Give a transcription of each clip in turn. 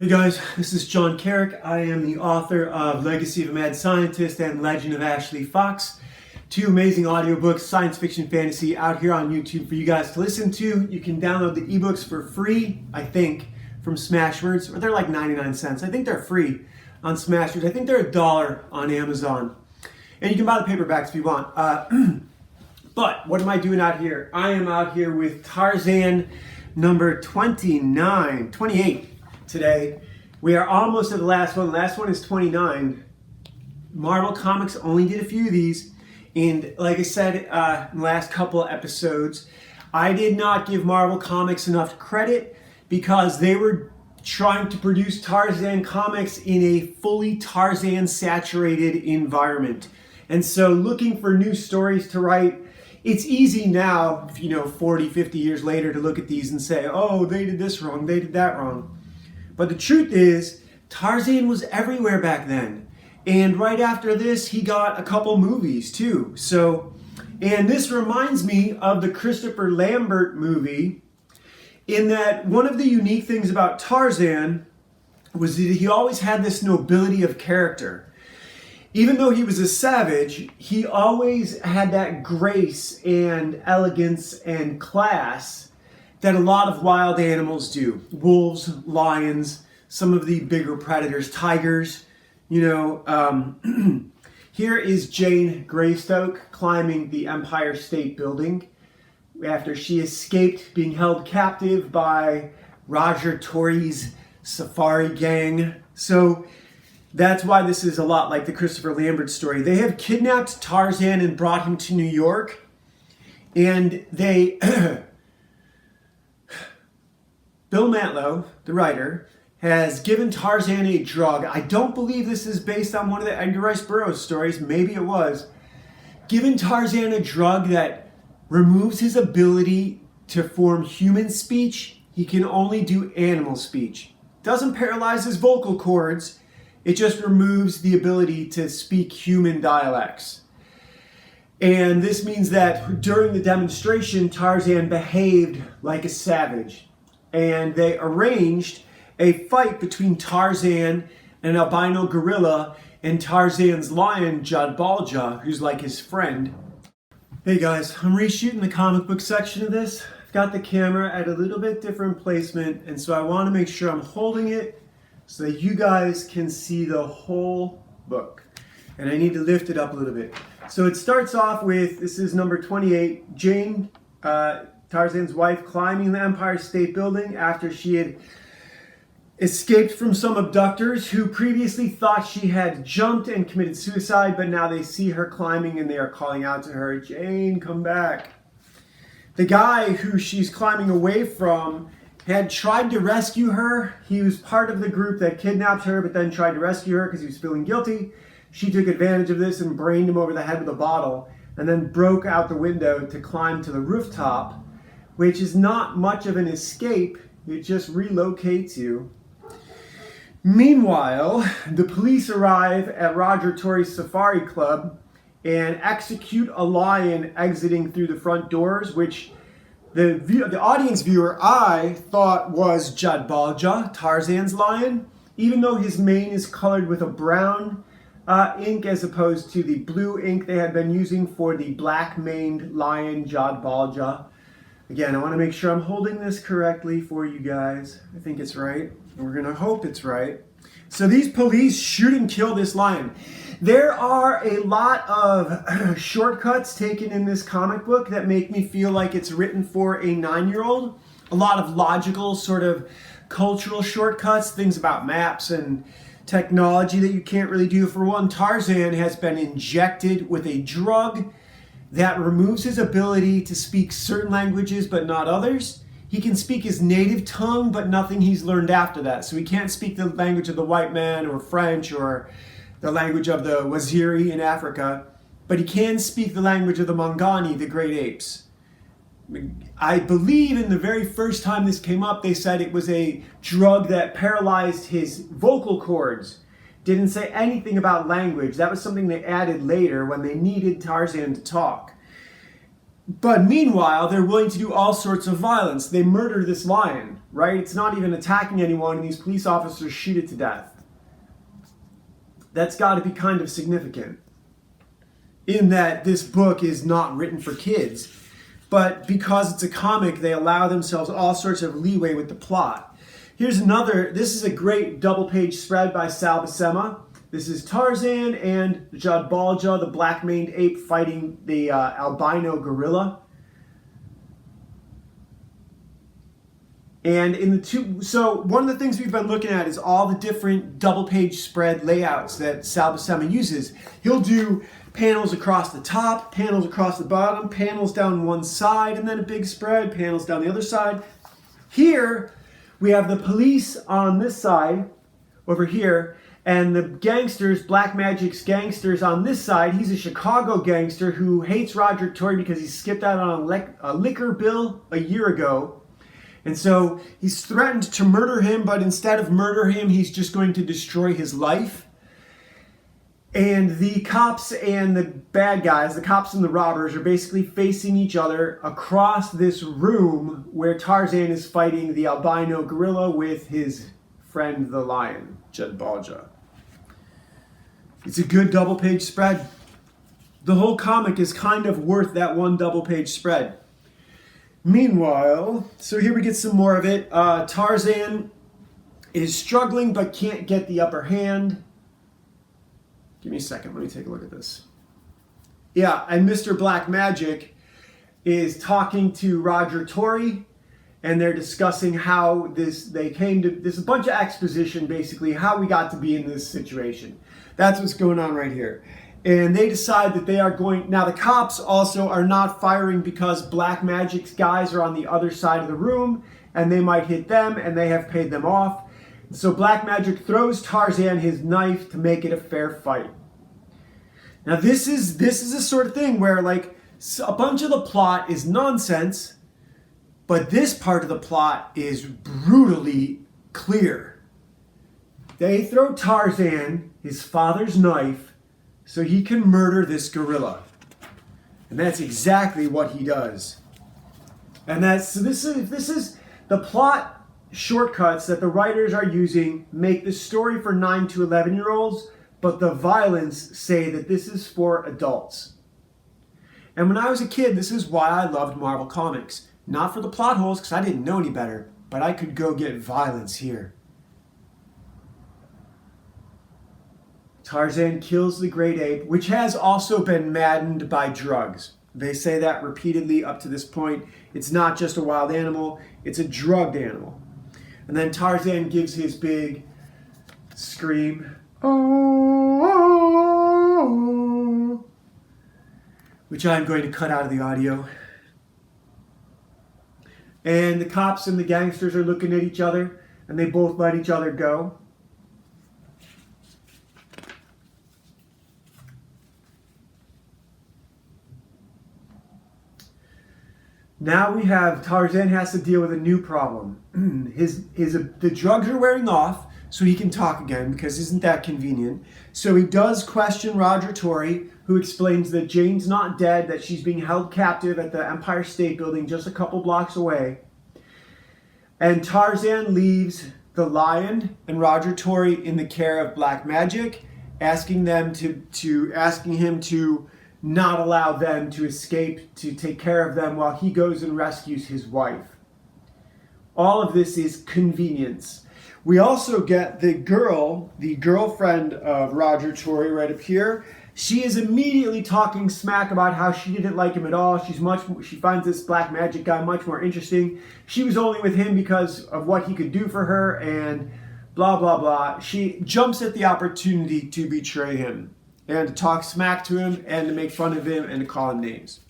Hey guys, this is John Carrick. I am the author of Legacy of a Mad Scientist and Legend of Ashley Fox. Two amazing audiobooks, science fiction, fantasy, out here on YouTube for you guys to listen to. You can download the ebooks for free, I think, from Smashwords, or they're like 99 cents. I think they're free on Smashwords. I think they're $1 on Amazon. And you can buy the paperbacks if you want. But what am I doing out here? I am out here with Tarzan number 28 today. We are almost at the last one. The last one is 29. Marvel Comics only did a few of these. And like I said in the last couple of episodes, I did not give Marvel Comics enough credit because they were trying to produce Tarzan comics in a fully Tarzan saturated environment. And so looking for new stories to write, it's easy now, 40, 50 years later to look at these and say, oh, they did this wrong, they did that wrong. But the truth is, Tarzan was everywhere back then. And right after this, he got a couple movies too. And this reminds me of the Christopher Lambert movie, in that one of the unique things about Tarzan was that he always had this nobility of character. Even though he was a savage, he always had that grace and elegance and class that a lot of wild animals do. Wolves, lions, some of the bigger predators, tigers, Here is Jane Greystoke climbing the Empire State Building after she escaped being held captive by Roger Tory's safari gang. So that's why this is a lot like the Christopher Lambert story. They have kidnapped Tarzan and brought him to New York, and they Bill Mantlo, the writer, has given Tarzan a drug. I don't believe this is based on one of the Edgar Rice Burroughs stories. Maybe it was. Given Tarzan a drug that removes his ability to form human speech. He can only do animal speech. Doesn't paralyze his vocal cords. It just removes the ability to speak human dialects. And this means that during the demonstration, Tarzan behaved like a savage. And they arranged a fight between Tarzan and an albino gorilla and Tarzan's lion, Jadbalja, who's like his friend. Hey guys, I'm reshooting the comic book section of this. I've got the camera at a little bit different placement, and so I want to make sure I'm holding it so that you guys can see the whole book. And I need to lift it up a little bit. So it starts off with, this is number 28, Jane, Tarzan's wife, climbing the Empire State Building after she had escaped from some abductors who previously thought she had jumped and committed suicide, but now they see her climbing and they are calling out to her, Jane, come back. The guy who she's climbing away from had tried to rescue her. He was part of the group that kidnapped her, but then tried to rescue her because he was feeling guilty. She took advantage of this and brained him over the head with a bottle, and then broke out the window to climb to the rooftop, which is not much of an escape. It just relocates you. Meanwhile, the police arrive at Roger Tory's Safari Club and execute a lion exiting through the front doors, which the audience viewer, I thought was Jadbalja, Tarzan's lion, even though his mane is colored with a brown ink as opposed to the blue ink they had been using for the black-maned lion, Jadbalja. Again, I want to make sure I'm holding this correctly for you guys. I think it's right. We're going to hope it's right. So these police shoot and kill this lion. There are a lot of shortcuts taken in this comic book that make me feel like it's written for a 9-year-old. A lot of logical sort of cultural shortcuts, things about maps and technology that you can't really do. For one, Tarzan has been injected with a drug that removes his ability to speak certain languages but not others. He can speak his native tongue, but nothing he's learned after that. So he can't speak the language of the white man or French or the language of the Waziri in Africa, but he can speak the language of the Mangani, the great apes. I believe in the very first time this came up, they said it was a drug that paralyzed his vocal cords. Didn't say anything about language. That was something they added later when they needed Tarzan to talk. But meanwhile, they're willing to do all sorts of violence. They murder this lion. right? It's not even attacking anyone, and these police officers shoot it to death. That's got to be kind of significant, in that this book is not written for kids. But because it's a comic, they allow themselves all sorts of leeway with the plot. Here's another, this is a great double-page spread by Sal Buscema. This is Tarzan and Jadbalja, the black-maned ape, fighting the albino gorilla. And in the two, so one of the things we've been looking at is all the different double-page spread layouts that Sal Buscema uses. He'll do panels across the top, panels across the bottom, panels down one side, and then a big spread, panels down the other side. Here, we have the police on this side, over here, and the gangsters, Black Magic's gangsters on this side. He's a Chicago gangster who hates Roger Tory because he skipped out on a liquor bill a year ago. And so he's threatened to murder him, but instead of murder him, he's just going to destroy his life. And the cops and the bad guys, the cops and the robbers, are basically facing each other across this room where Tarzan is fighting the albino gorilla with his friend the lion, Jadbalja. It's a good double-page spread. The whole comic is kind of worth that one double-page spread. Meanwhile, so here we get some more of it. Tarzan is struggling but can't get the upper hand. Give me a second, let me take a look at this. Yeah, and Mr. Black Magic is talking to Roger Tory, and they're discussing how they came to, this bunch of exposition basically, how we got to be in this situation. That's what's going on right here. And they decide that they are going, now the cops also are not firing because Black Magic's guys are on the other side of the room, and they might hit them, and they have paid them off. So Black Magic throws Tarzan his knife to make it a fair fight. Now this is a sort of thing where like a bunch of the plot is nonsense, but this part of the plot is brutally clear. They throw Tarzan his father's knife so he can murder this gorilla. And that's exactly what he does. And this is the plot shortcuts that the writers are using make the story for 9 to 11-year-olds, but the violence say that this is for adults. And when I was a kid, this is why I loved Marvel Comics. Not for the plot holes, because I didn't know any better, but I could go get violence here. Tarzan kills the great ape, which has also been maddened by drugs. They say that repeatedly up to this point. It's not just a wild animal, it's a drugged animal. And then Tarzan gives his big scream, oh, which I'm going to cut out of the audio. And the cops and the gangsters are looking at each other, and they both let each other go. Now we have Tarzan has to deal with a new problem. The drugs are wearing off, so he can talk again, because isn't that convenient? So he does question Roger Tory, who explains that Jane's not dead, that she's being held captive at the Empire State Building just a couple blocks away. And Tarzan leaves the lion and Roger Tory in the care of Black Magic, asking him to not allow them to escape, to take care of them while he goes and rescues his wife. All of this is convenience. We also get the girlfriend of Roger Tory right up here. She is immediately talking smack about how she didn't like him at all. She finds this Black Magic guy much more interesting. She was only with him because of what he could do for her and blah, blah, blah. She jumps at the opportunity to betray him and to talk smack to him and to make fun of him and to call him names.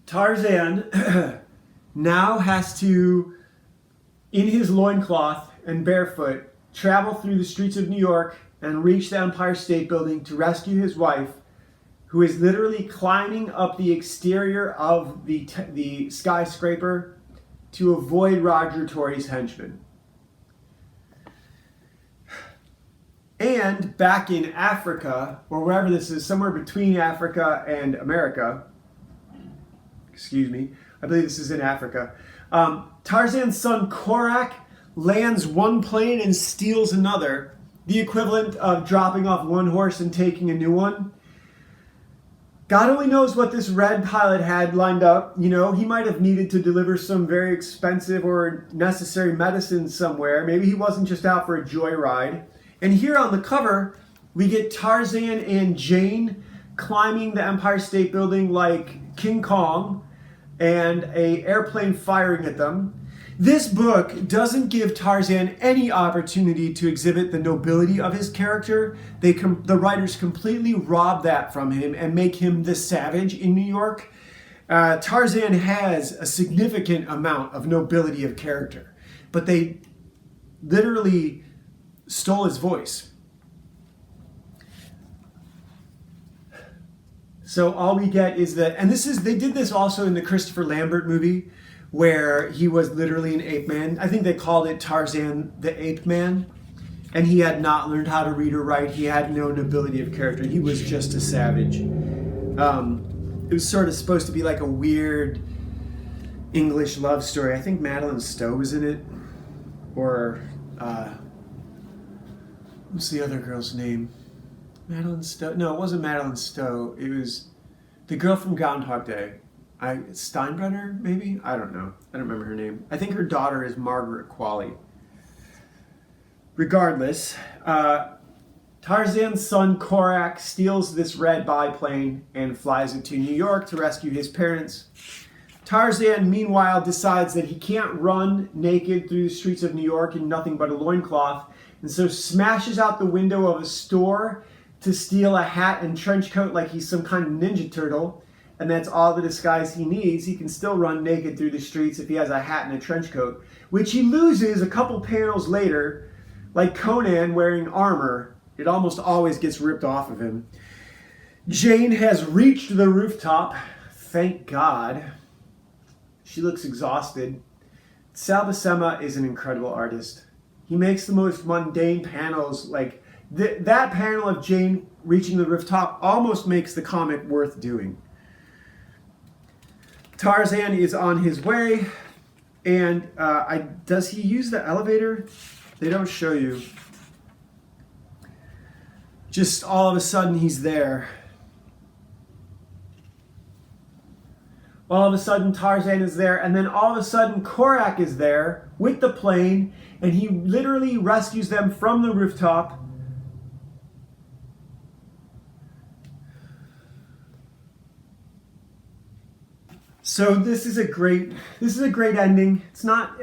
Tarzan now has to, in his loincloth and barefoot, travel through the streets of New York and reach the Empire State Building to rescue his wife, who is literally climbing up the exterior of the skyscraper to avoid Roger Tory's henchmen. And back in Africa, or wherever this is, somewhere between Africa and America, excuse me, I believe this is in Africa, Tarzan's son Korak lands one plane and steals another, the equivalent of dropping off one horse and taking a new one. God only knows what this red pilot had lined up. You know, he might have needed to deliver some very expensive or necessary medicine somewhere. Maybe he wasn't just out for a joyride. And here on the cover, we get Tarzan and Jane climbing the Empire State Building like King Kong and an airplane firing at them. This book doesn't give Tarzan any opportunity to exhibit the nobility of his character. The writers completely rob that from him and make him the savage in New York. Tarzan has a significant amount of nobility of character, but they literally stole his voice. So all we get is that, and they did this also in the Christopher Lambert movie, where he was literally an ape man. I think they called it Tarzan the Ape Man. And he had not learned how to read or write. He had no nobility of character. He was just a savage. It was sort of supposed to be like a weird English love story. I think Madeline Stowe was in it. Or, what's the other girl's name? Madeline Stowe? No, it wasn't Madeline Stowe. It was the girl from Groundhog Day. Steinbrenner, maybe? I don't know. I don't remember her name. I think her daughter is Margaret Qualley. Regardless, Tarzan's son Korak steals this red biplane and flies it to New York to rescue his parents. Tarzan, meanwhile, decides that he can't run naked through the streets of New York in nothing but a loincloth, and so smashes out the window of a store to steal a hat and trench coat like he's some kind of Ninja Turtle. And that's all the disguise he needs. He can still run naked through the streets if he has a hat and a trench coat, which he loses a couple panels later, like Conan wearing armor. It almost always gets ripped off of him. Jane has reached the rooftop. Thank God. She looks exhausted. Sal Buscema is an incredible artist. He makes the most mundane panels. Like that panel of Jane reaching the rooftop almost makes the comic worth doing. Tarzan is on his way, and does he use the elevator? They don't show you. Just all of a sudden he's there. All of a sudden Tarzan is there, and then all of a sudden Korak is there with the plane, and he literally rescues them from the rooftop. So this is a great ending. It's not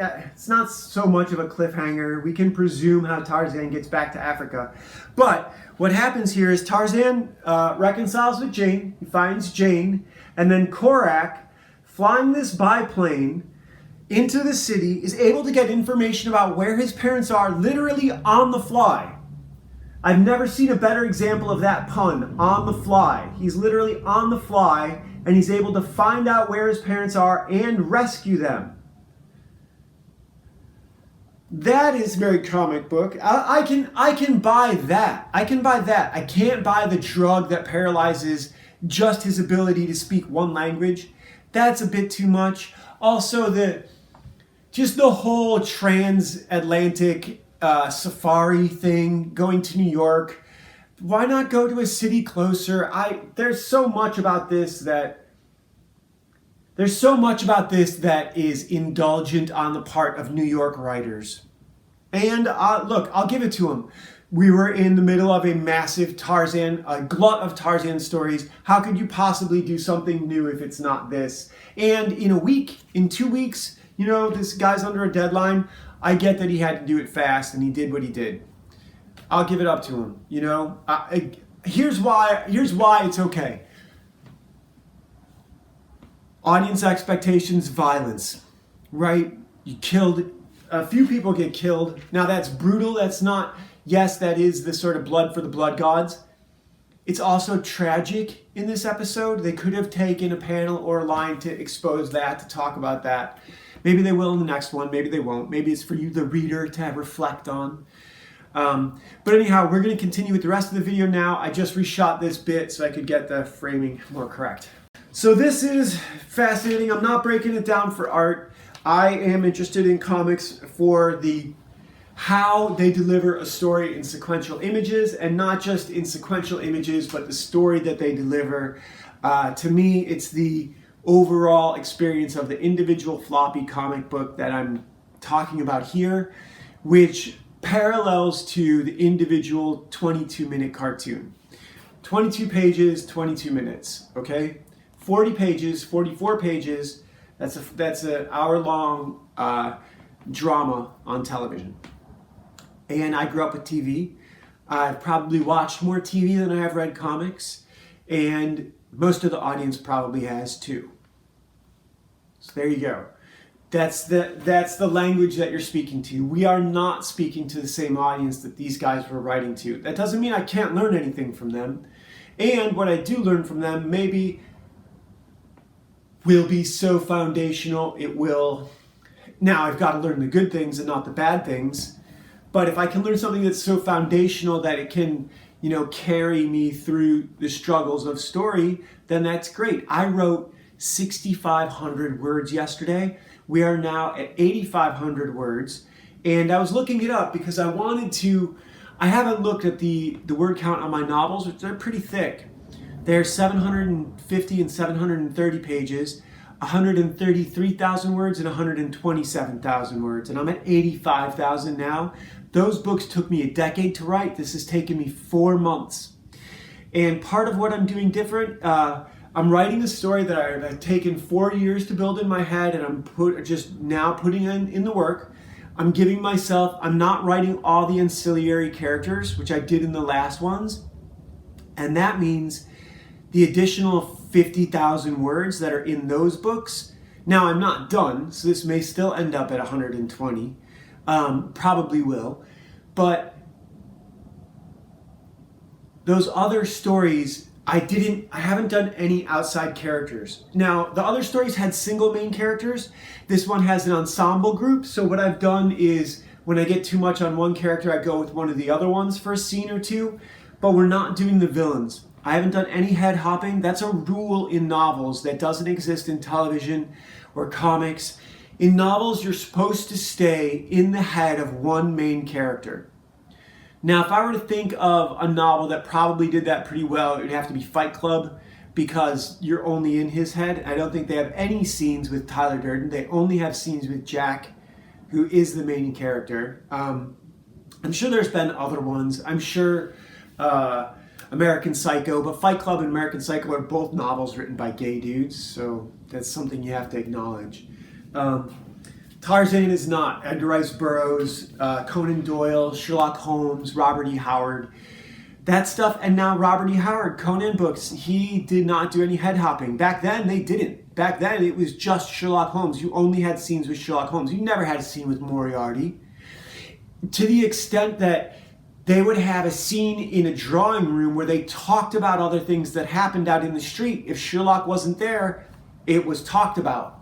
so much of a cliffhanger. We can presume how Tarzan gets back to Africa. But what happens here is Tarzan reconciles with Jane. He finds Jane, and then Korak, flying this biplane into the city, is able to get information about where his parents are literally on the fly. I've never seen a better example of that pun, on the fly. He's literally on the fly, and he's able to find out where his parents are and rescue them. That is very comic book. I can buy that. I can buy that. I can't buy the drug that paralyzes just his ability to speak one language. That's a bit too much. Also, the whole transatlantic safari thing, going to New York. Why not go to a city closer? There's so much about this that is indulgent on the part of New York writers. And look, I'll give it to them. We were in the middle of a massive Tarzan, a glut of Tarzan stories. How could you possibly do something new if it's not this? And in 2 weeks, this guy's under a deadline. I get that he had to do it fast, and he did what he did. I'll give it up to him. Here's why it's okay. Audience expectations, violence, right? A few people get killed. Now that's brutal. That's not, yes, that is the sort of blood for the blood gods. It's also tragic in this episode. They could have taken a panel or a line to expose that, to talk about that. Maybe they will in the next one. Maybe they won't. Maybe it's for you, the reader, to reflect on. But anyhow, we're going to continue with the rest of the video now. I just reshot this bit so I could get the framing more correct. So this is fascinating. I'm not breaking it down for art. I am interested in comics for how they deliver a story in sequential images, and not just in sequential images, but the story that they deliver. To me, it's the overall experience of the individual floppy comic book that I'm talking about here, which parallels to the individual 22-minute cartoon. 22 pages, 22 minutes, okay? 40 pages, 44 pages, that's an hour-long drama on television. And I grew up with TV. I've probably watched more TV than I have read comics, and most of the audience probably has too. So there you go. That's the language that you're speaking to. We are not speaking to the same audience that these guys were writing to. That doesn't mean I can't learn anything from them. And what I do learn from them maybe will be so foundational, it will... Now, I've got to learn the good things and not the bad things. But if I can learn something that's so foundational that it can, carry me through the struggles of story, then that's great. I wrote 6,500 words yesterday. We are now at 8,500 words. And I was looking it up because I haven't looked at the word count on my novels, which they're pretty thick. They're 750 and 730 pages, 133,000 words and 127,000 words. And I'm at 85,000 now. Those books took me a decade to write. This has taken me 4 months. And part of what I'm doing different, I'm writing a story that I've taken 4 years to build in my head, and I'm just now putting in the work. I'm not writing all the ancillary characters, which I did in the last ones. And that means the additional 50,000 words that are in those books. Now, I'm not done, so this may still end up at 120. Probably will. But those other stories, I haven't done any outside characters. Now, the other stories had single main characters. This one has an ensemble group. So what I've done is when I get too much on one character, I go with one of the other ones for a scene or two. But we're not doing the villains. I haven't done any head hopping. That's a rule in novels that doesn't exist in television or comics. In novels, you're supposed to stay in the head of one main character. Now, if I were to think of a novel that probably did that pretty well, it would have to be Fight Club, because you're only in his head. I don't think they have any scenes with Tyler Durden. They only have scenes with Jack, who is the main character. I'm sure there's been other ones. I'm sure American Psycho, but Fight Club and American Psycho are both novels written by gay dudes, so that's something you have to acknowledge. Tarzan is not. Edgar Rice Burroughs, Conan Doyle, Sherlock Holmes, Robert E. Howard, that stuff. And now Robert E. Howard, Conan books, he did not do any head hopping. Back then, they didn't. Back then, it was just Sherlock Holmes. You only had scenes with Sherlock Holmes. You never had a scene with Moriarty. To the extent that they would have a scene in a drawing room where they talked about other things that happened out in the street. If Sherlock wasn't there, it was talked about.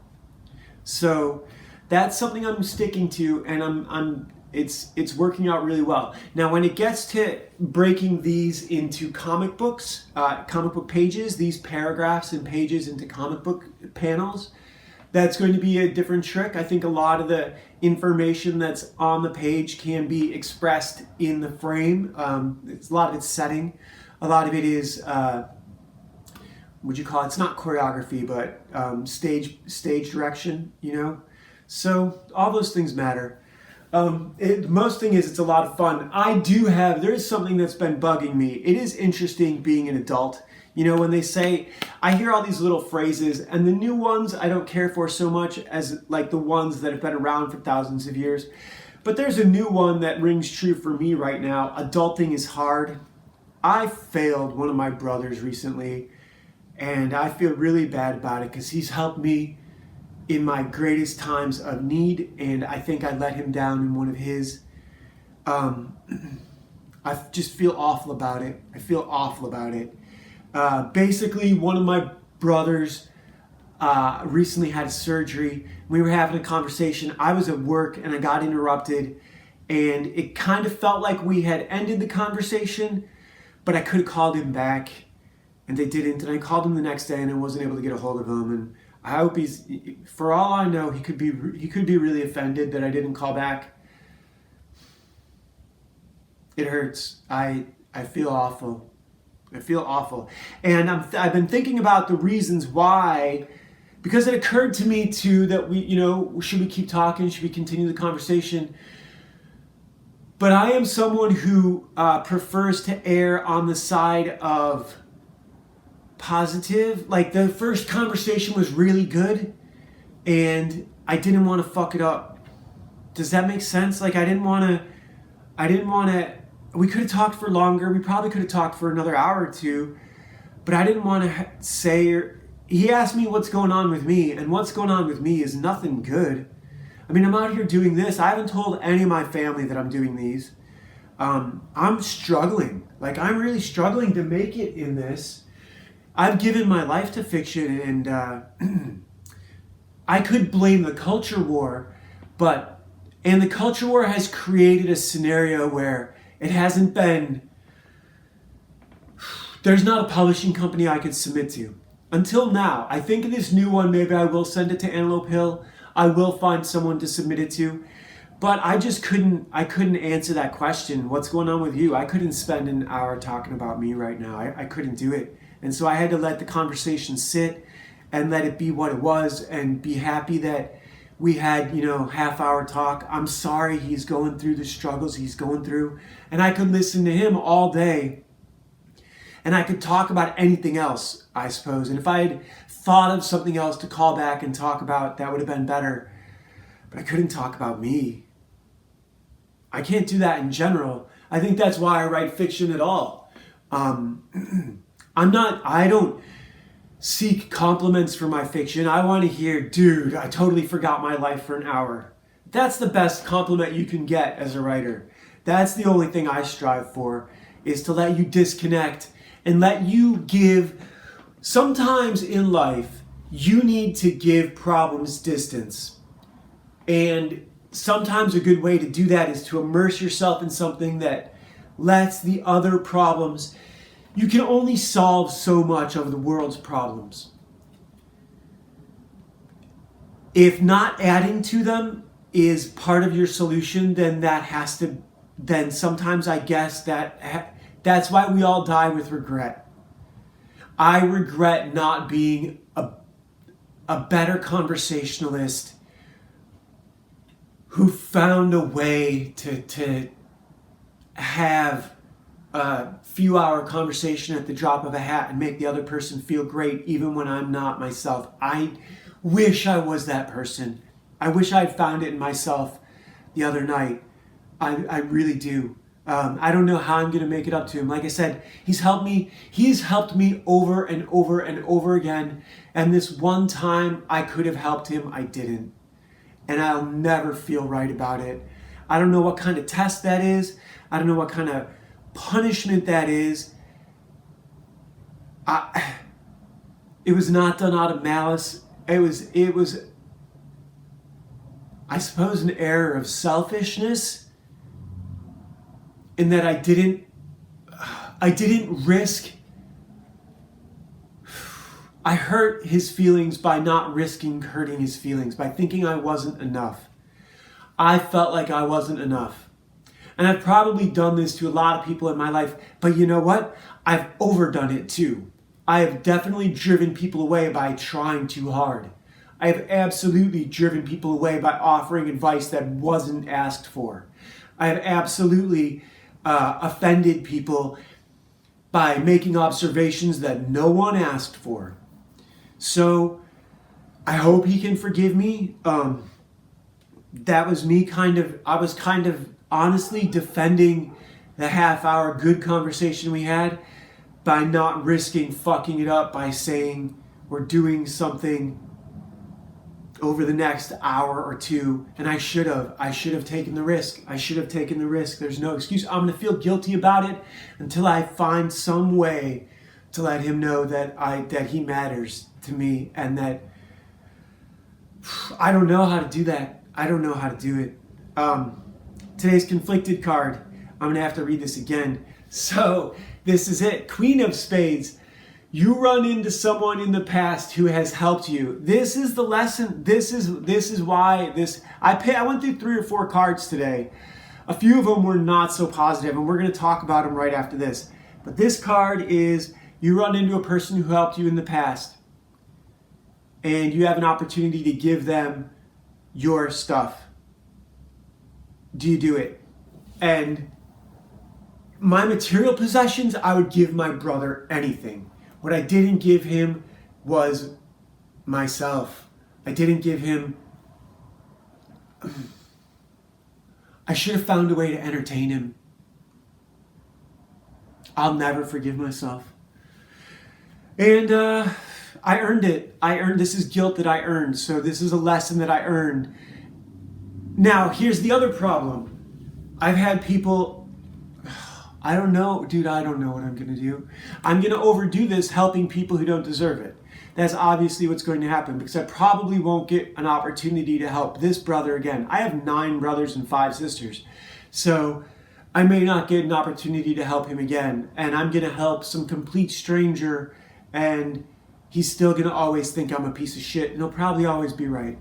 So that's something I'm sticking to, and it's working out really well. Now, when it gets to breaking these into comic book pages, these paragraphs and pages into comic book panels, that's going to be a different trick. I think a lot of the information that's on the page can be expressed in the frame. A lot of it's setting. A lot of it is, it's not choreography, but stage direction, So all those things matter. Most thing is it's a lot of fun. There is something that's been bugging me. It is interesting being an adult. When they say, I hear all these little phrases, and the new ones I don't care for so much as like the ones that have been around for thousands of years. But there's a new one that rings true for me right now. Adulting is hard. I failed one of my brothers recently, and I feel really bad about it because he's helped me in my greatest times of need, and I think I let him down in one of his. I just feel awful about it. Basically, one of my brothers recently had surgery. We were having a conversation. I was at work and I got interrupted, and it kind of felt like we had ended the conversation, but I could have called him back, and they didn't. And I called him the next day, and I wasn't able to get a hold of him. And I hope he's, for all I know, he could be really offended that I didn't call back. It hurts. I feel awful. I feel awful. And I've been thinking about the reasons why, because it occurred to me too that we, should we keep talking? Should we continue the conversation? But I am someone who prefers to err on the side of positive. Like, the first conversation was really good and I didn't want to fuck it up. Say that make sense? Like, I didn't want to, we could have talked for longer. We probably could have talked for another hour or two, but I didn't want to say, he asked me what's going on with me, and what's going on with me is nothing good. I mean, I'm out here doing this. I haven't told any of my family that I'm doing these. I'm struggling. Like, I'm really struggling to make it in this. I've given my life to fiction, and I could blame the culture war, and the culture war has created a scenario where it hasn't been, there's not a publishing company I could submit to. Until now. I think in this new one, maybe I will send it to Antelope Hill. I will find someone to submit it to. But I just couldn't answer that question. What's going on with you? I couldn't spend an hour talking about me right now. I couldn't do it. And so I had to let the conversation sit and let it be what it was and be happy that we had, half-hour talk. I'm sorry he's going through the struggles he's going through. And I could listen to him all day. And I could talk about anything else, I suppose. And if I had thought of something else to call back and talk about, that would have been better. But I couldn't talk about me. I can't do that in general. I think that's why I write fiction at all. I don't seek compliments for my fiction. I want to hear, dude, I totally forgot my life for an hour. That's the best compliment you can get as a writer. That's the only thing I strive for, is to let you disconnect and let you give. Sometimes in life, you need to give problems distance. And sometimes a good way to do that is to immerse yourself in something that lets the other problems. You can only solve so much of the world's problems. If not adding to them is part of your solution, then sometimes I guess that's why we all die with regret. I regret not being a better conversationalist who found a way to have a few-hour conversation at the drop of a hat and make the other person feel great even when I'm not myself. I wish I was that person. I wish I'd found it in myself the other night. I really do. I don't know how I'm going to make it up to him. Like I said, he's helped me over and over and over again. And this one time I could have helped him, I didn't. And I'll never feel right about it. I don't know what kind of test that is. I don't know what kind of punishment that is. It was not done out of malice. It was, I suppose, an error of selfishness, in that I didn't risk. I hurt his feelings by not risking hurting his feelings, by thinking I wasn't enough. I felt like I wasn't enough. And I've probably done this to a lot of people in my life, but you know what? I've overdone it too. I have definitely driven people away by trying too hard. I have absolutely driven people away by offering advice that wasn't asked for. I have absolutely offended people by making observations that no one asked for. So I hope he can forgive me. That was me I was kind of honestly defending the half-hour good conversation we had by not risking fucking it up by saying we're doing something over the next hour or two, and I should have taken the risk. There's no excuse. I'm going to feel guilty about it until I find some way to let him know that he matters to me, and that I don't know how to do that. I don't know how to do it. Today's conflicted card, I'm going to have to read this again. So this is it. Queen of Spades. you run into someone in the past who has helped you. This is the lesson. This is why I went through 3 or 4 cards today. A few of them were not so positive, and we're going to talk about them right after this. But this card is, you run into a person who helped you in the past, and you have an opportunity to give them your stuff. Do you do it? And my material possessions, I would give my brother anything. What I didn't give him was myself. I didn't give him... I should have found a way to entertain him. I'll never forgive myself. And I earned it. This is guilt that I earned. So this is a lesson that I earned. Now, here's the other problem. I've had people, I don't know, dude, I don't know what I'm going to do. I'm going to overdo this helping people who don't deserve it. That's obviously what's going to happen, because I probably won't get an opportunity to help this brother again. I have 9 brothers and 5 sisters. So I may not get an opportunity to help him again. And I'm going to help some complete stranger, and he's still going to always think I'm a piece of shit, and he'll probably always be right.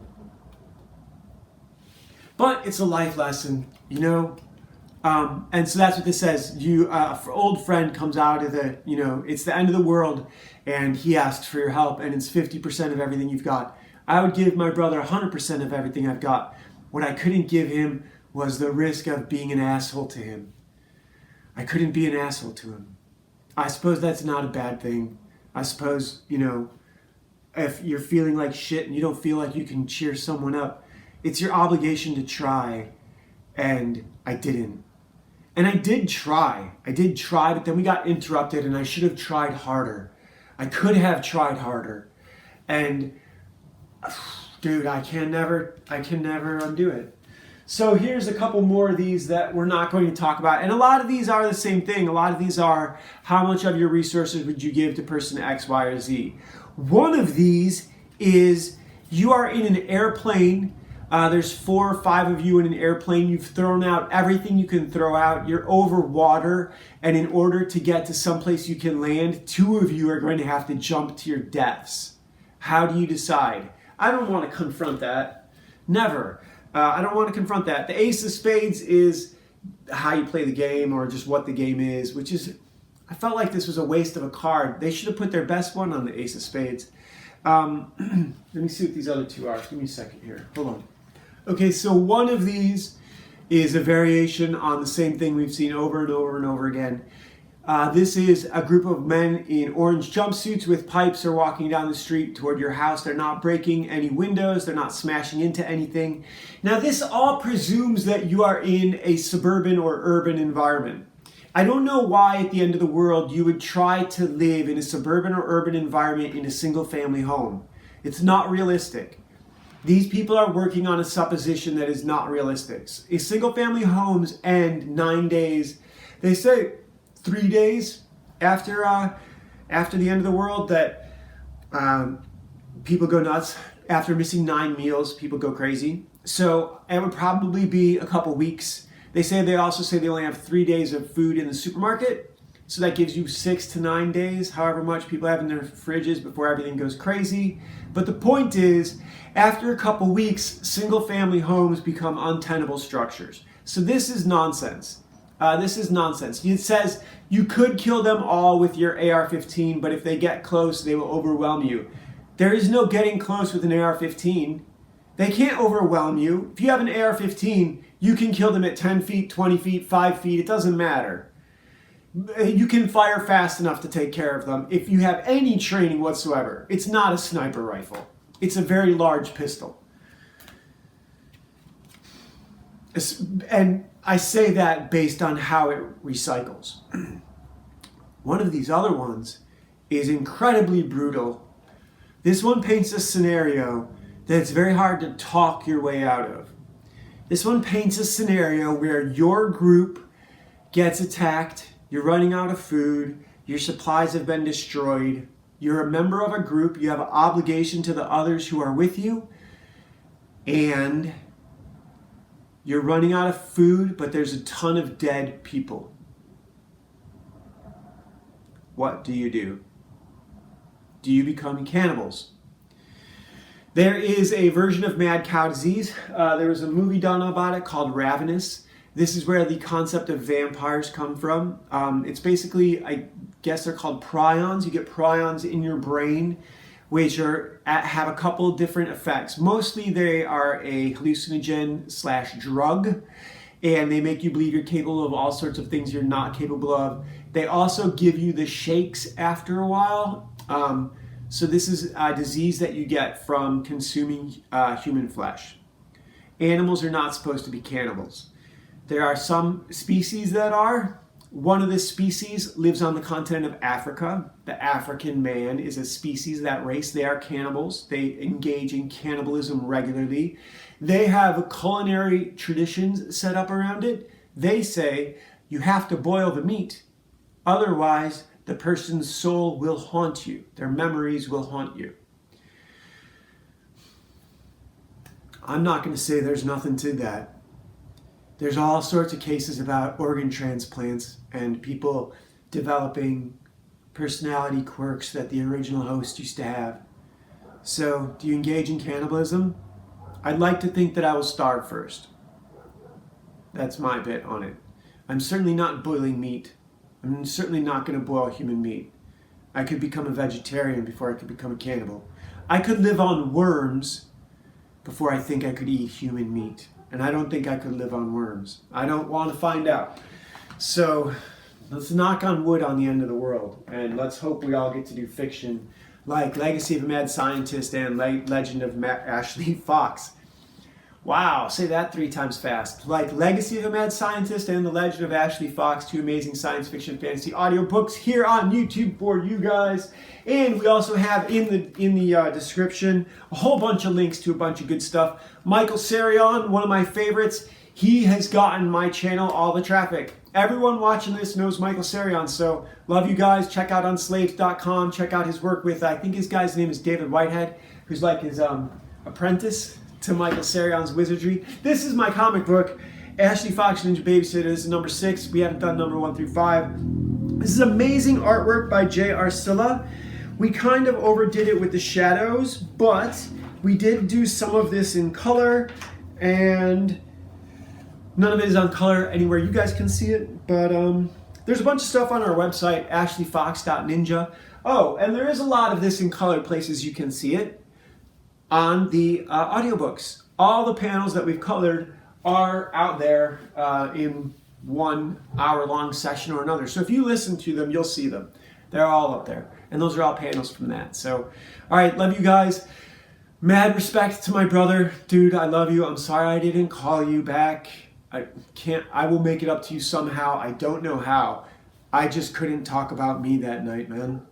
But it's a life lesson, you know? And so that's what this says. An old friend comes out of the, it's the end of the world, and he asks for your help, and it's 50% of everything you've got. I would give my brother 100% of everything I've got. What I couldn't give him was the risk of being an asshole to him. I couldn't be an asshole to him. I suppose that's not a bad thing. I suppose, if you're feeling like shit and you don't feel like you can cheer someone up, it's your obligation to try, and I didn't. And I did try, but then we got interrupted, and I should have tried harder. I could have tried harder. And, dude, I can never undo it. So here's a couple more of these that we're not going to talk about. And a lot of these are the same thing. A lot of these are, how much of your resources would you give to person X, Y, or Z? One of these is, you are in an airplane. There's 4 or 5 of you in an airplane. You've thrown out everything you can throw out. You're over water. And in order to get to someplace you can land, 2 of you are going to have to jump to your deaths. How do you decide? I don't want to confront that. Never. I don't want to confront that. The Ace of Spades is how you play the game, or just what the game is, which is, I felt like this was a waste of a card. They should have put their best one on the Ace of Spades. Let me see what these other 2 are. Give me a second here. Hold on. Okay, so one of these is a variation on the same thing we've seen over and over and over again. This is a group of men in orange jumpsuits with pipes are walking down the street toward your house. They're not breaking any windows. They're not smashing into anything. Now, this all presumes that you are in a suburban or urban environment. I don't know why at the end of the world you would try to live in a suburban or urban environment in a single-family home. It's not realistic. These people are working on a supposition that is not realistic. A single-family homes end 9 days. They say 3 days after the end of the world that people go nuts. After missing 9 meals, people go crazy. So it would probably be a couple weeks. They also say they only have 3 days of food in the supermarket. So that gives you 6 to 9 days, however much people have in their fridges before everything goes crazy. But the point is, after a couple weeks, single-family homes become untenable structures. So this is nonsense. It says you could kill them all with your AR-15, but if they get close, they will overwhelm you. There is no getting close with an AR-15. They can't overwhelm you. If you have an AR-15, you can kill them at 10 feet, 20 feet, 5 feet. It doesn't matter. You can fire fast enough to take care of them if you have any training whatsoever. It's not a sniper rifle. It's a very large pistol. And I say that based on how it recycles. One of these other ones is incredibly brutal. This one paints a scenario that it's very hard to talk your way out of. This one paints a scenario where your group gets attacked, you're running out of food, your supplies have been destroyed, you're a member of a group, you have an obligation to the others who are with you, and you're running out of food, but there's a ton of dead people. What do you do? Do you become cannibals? There is a version of mad cow disease. There was a movie done about it called Ravenous. This is where the concept of vampires come from. It's basically, I guess they're called prions. You get prions in your brain, which have a couple different effects. Mostly they are a hallucinogen / drug, and they make you believe you're capable of all sorts of things you're not capable of. They also give you the shakes after a while. So this is a disease that you get from consuming human flesh. Animals are not supposed to be cannibals. There are some species that are. One of the species lives on the continent of Africa. The African man is a species, that race. They are cannibals. They engage in cannibalism regularly. They have culinary traditions set up around it. They say you have to boil the meat. Otherwise, the person's soul will haunt you. Their memories will haunt you. I'm not going to say there's nothing to that. There's all sorts of cases about organ transplants and people developing personality quirks that the original host used to have. So, do you engage in cannibalism? I'd like to think that I will starve first. That's my bit on it. I'm certainly not boiling meat. I'm certainly not going to boil human meat. I could become a vegetarian before I could become a cannibal. I could live on worms before I think I could eat human meat. And I don't think I could live on worms. I don't want to find out. So let's knock on wood on the end of the world. And let's hope we all get to do fiction like Legacy of a Mad Scientist and Legend of Ashley Fox. Wow, say that 3 times fast. Like Legacy of a Mad Scientist and The Legend of Ashley Fox, 2 amazing science fiction fantasy audiobooks here on YouTube for you guys. And we also have in the description a whole bunch of links to a bunch of good stuff. Michael Sarion, one of my favorites, he has gotten my channel all the traffic. Everyone watching this knows Michael Sarion, so love you guys. Check out unslaves.com. Check out his work with, I think his guy's name is David Whitehead, who's like his apprentice to Michael Sarion's wizardry. This is my comic book, Ashley Fox Ninja Babysitter. This is number 6. We haven't done number 1 through 5. This is amazing artwork by J. Arcilla. We kind of overdid it with the shadows, but we did do some of this in color, and none of it is on color anywhere you guys can see it, but there's a bunch of stuff on our website, ashleyfox.ninja. Oh, and there is a lot of this in color places you can see it on the audiobooks. All the panels that we've colored are out there in 1 hour-long session or another. So if you listen to them, you'll see them. They're all up there. And those are all panels from that. So, all right, love you guys. Mad respect to my brother. Dude, I love you. I'm sorry I didn't call you back. I will make it up to you somehow. I don't know how. I just couldn't talk about me that night, man.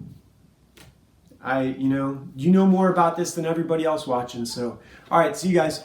You know more about this than everybody else watching. So, all right, see you guys.